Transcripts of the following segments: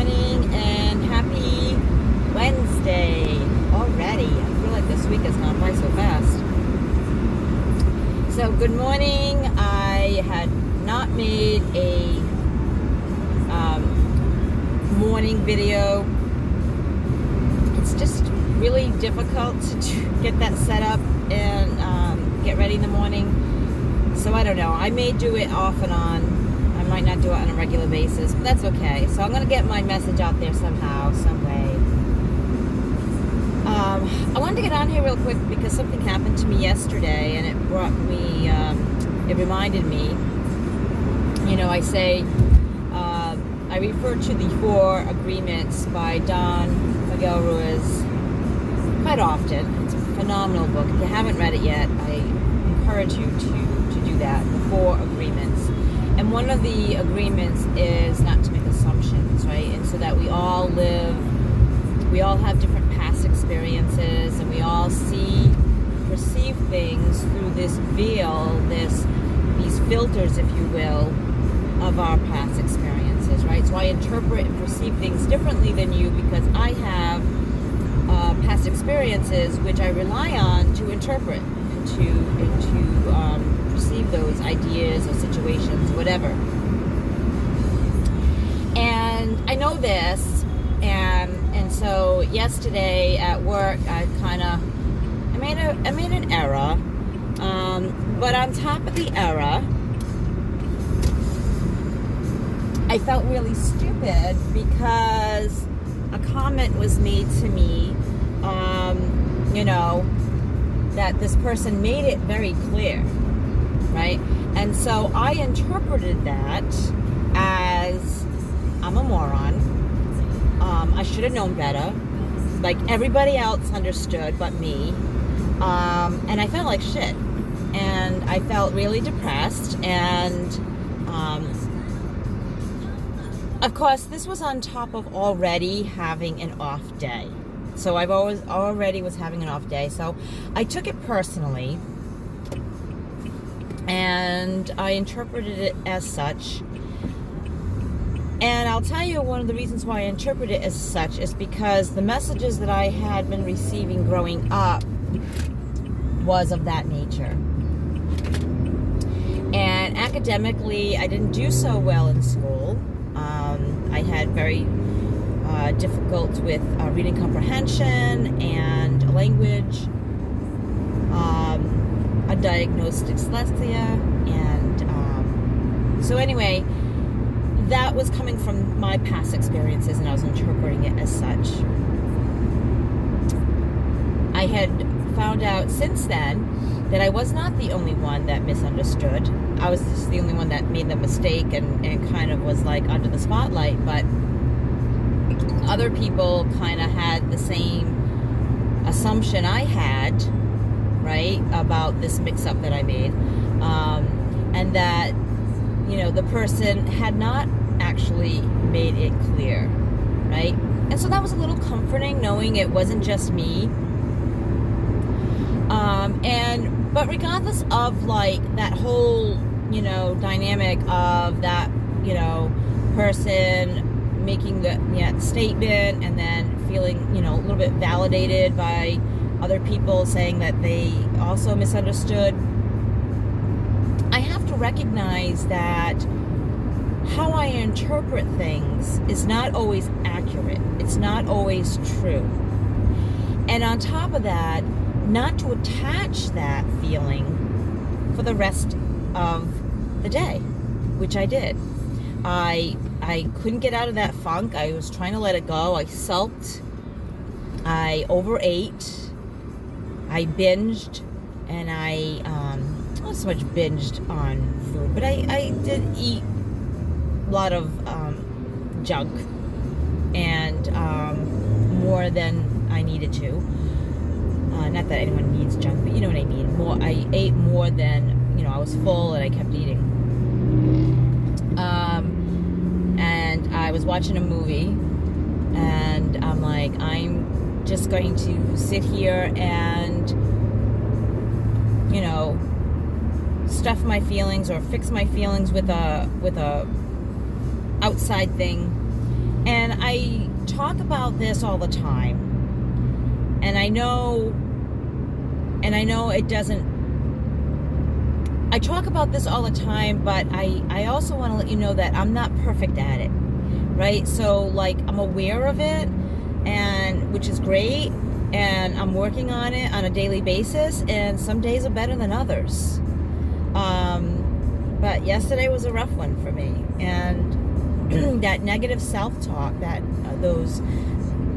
morning and happy Wednesday already. I feel like this week has gone by so fast. So good morning. I had not made a morning video. It's just really difficult to get that set up and get ready in the morning. So I don't know. I may do it off and on. I might not do it on a regular basis, but that's okay. So I'm going to get my message out there somehow, some way. I wanted to get on here real quick because something happened to me yesterday, and it brought me, it reminded me, I say, I refer to the 4 Agreements by Don Miguel Ruiz quite often. It's a phenomenal book. If you haven't read it yet, I encourage you to do that, the 4 Agreements. And one of the agreements is not to make assumptions, right? And so that we all have different past experiences, and we all perceive things through this veil, these filters, if you will, of our past experiences, right? So I interpret and perceive things differently than you because I have past experiences which I rely on to interpret and to perceive those ideas or situations, whatever. And I know this, and so yesterday at work, I made an error, but on top of the error, I felt really stupid because a comment was made to me, that this person made it very clear, right? And so I interpreted that as I'm a moron. I should have known better. Like everybody else understood but me. And I felt like shit. And I felt really depressed. And of course, this was on top of already having an off day. So I've already was having an off day. So I took it personally. And I interpreted it as such. And I'll tell you one of the reasons why I interpret it as such is because the messages that I had been receiving growing up was of that nature. And academically, I didn't do so well in school. I had very difficult with reading comprehension and language, undiagnosed dyslexia, and so anyway, that was coming from my past experiences, and I was interpreting it as such. I had found out since then that I was not the only one that misunderstood. I was just the only one that made the mistake and kind of was like under the spotlight, but other people kind of had the same assumption I had, right, about this mix-up that I made, and that the person had not actually made it clear, right? And so that was a little comforting, knowing it wasn't just me. But regardless of like that whole, dynamic of that, person making the statement and then feeling, a little bit validated by other people saying that they also misunderstood, I have to recognize that how I interpret things is not always accurate. It's not always true. And on top of that, not to attach that feeling for the rest of the day, which I did. I couldn't get out of that funk. I was trying to let it go. I sulked. I overate. I binged. And I not so much binged on food, but I did eat a lot of junk and more than I needed to. Not that anyone needs junk, but you know what I mean. I ate more than, I was full and I kept eating. And I was watching a movie and I'm like, I'm just going to sit here and, stuff my feelings or fix my feelings with a outside thing And I talk about this all the time. And I know it doesn't, I talk about this all the time, but I also want to let you know that I'm not perfect at it, right? So like, I'm aware of it, and which is great, and I'm working on it on a daily basis, and some days are better than others. But yesterday was a rough one for me, and that negative self-talk, that those,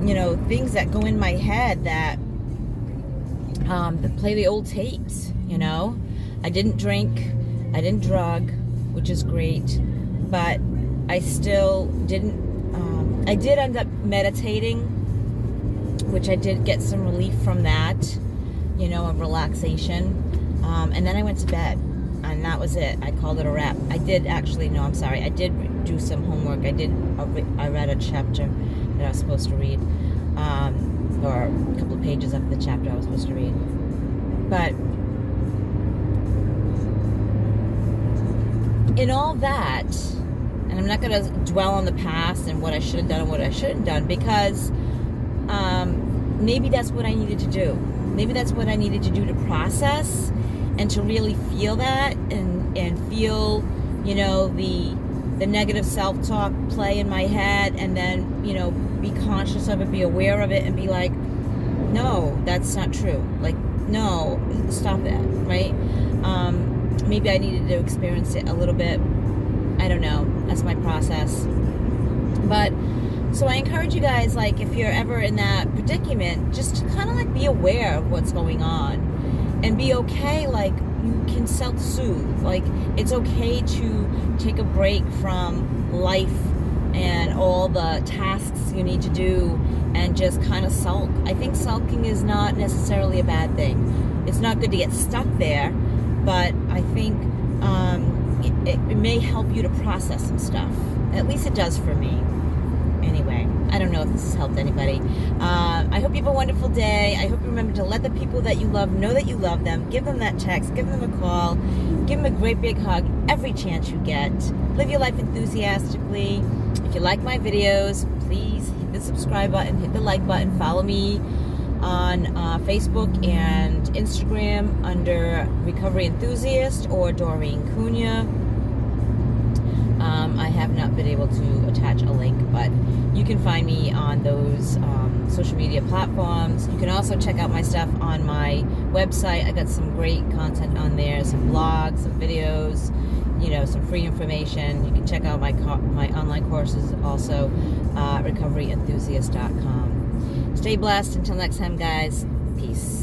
you know, things that go in my head that play the old tapes, you know. I didn't drink, I didn't drug, which is great, but I still didn't, I did end up meditating, which I did get some relief from that, you know, of relaxation, and then I went to bed, and that was it. I called it a wrap. I did actually, no, I'm sorry, I did do some homework. I read a chapter that I was supposed to read, or a couple of pages of the chapter I was supposed to read, but in all that, and I'm not going to dwell on the past and what I should have done and what I shouldn't have done, because maybe that's what I needed to do. Maybe that's what I needed to do to process and to really feel that, and feel, you know, the negative self-talk play in my head, and then, you know, be conscious of it, be aware of it, and be like, no, that's not true. Like, no, stop that, right? Maybe I needed to experience it a little bit. I don't know. That's my process. But, so I encourage you guys, like, if you're ever in that predicament, just to kind of like be aware of what's going on, and be okay. Like, you can self-soothe. Like, it's okay to take a break from life and all the tasks you need to do, and just kind of sulk. I think sulking is not necessarily a bad thing. It's not good to get stuck there, but I think it may help you to process some stuff. At least it does for me. Anyway, I don't know if this has helped anybody. I hope you have a wonderful day. I hope you remember to let the people that you love know that you love them. Give them that text. Give them a call. Give them a great big hug every chance you get. Live your life enthusiastically. If you like my videos, please hit the subscribe button, hit the like button, follow me on Facebook and Instagram under Recovery Enthusiast or Doreen Cunha. I have not been able to attach a link, but you can find me on those social media platforms. You can also check out my stuff on my website. I got some great content on there, some blogs, some videos, you know, some free information. You can check out my online courses also, recoveryenthusiast.com. Stay blessed. Until next time, guys. Peace.